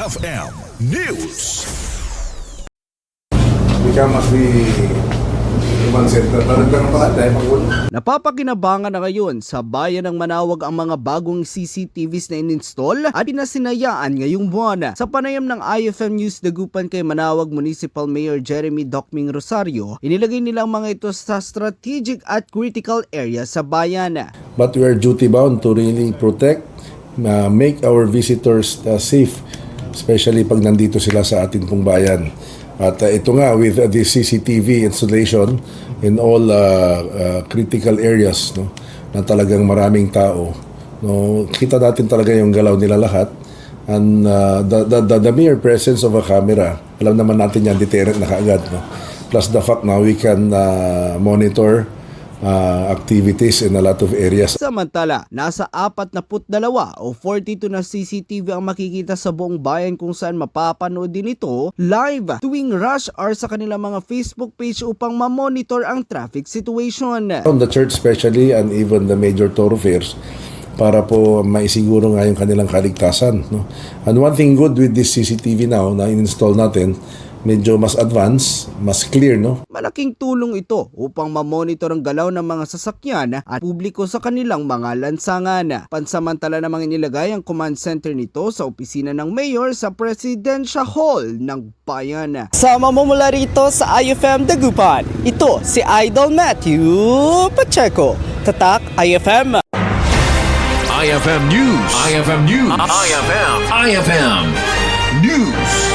IFM News. Ika must be human center. Parang pala tayo mag-ulo. Napapakinabangan na ngayon sa bayan ng Manawag ang mga bagong CCTVs na in-install at pinasinayaan ngayong buwan. Sa panayam ng IFM News Dagupan kay Manawag Municipal Mayor Jeremy Docming Rosario, inilagay nila ang mga ito sa strategic at critical area sa bayan. But we are duty bound to really protect, make our visitors safe, especially pag nandito sila sa ating pong bayan. At ito nga with the CCTV installation in all critical areas, no, na talagang maraming tao, no, kita natin talaga yung galaw nila lahat. And the mere presence of a camera, alam naman natin yan, deterrent na kaagad, no? Plus the fact now we can monitor activities in a lot of areas. Samantala, nasa 42 o 42 na CCTV ang makikita sa buong bayan kung saan mapapanood din ito live tuwing rush hour sa kanilang mga Facebook page upang ma-monitor ang traffic situation. On the church especially and even the major thoroughfares para po maisiguro nga yung kanilang kaligtasan, no? And one thing good with this CCTV now na in-install natin, medyo mas advanced, mas clear, no? Malaking tulong ito upang ma-monitor ang galaw ng mga sasakyan at publiko sa kanilang mga lansangan. Pansamantala namang inilagay ang command center nito sa opisina ng mayor sa Presidential Hall ng bayan. Sama mo mula rito sa IFM Dagupan, ito si Idol Matthew Pacheco. Tatak IFM. IFM News. IFM News. IFM News.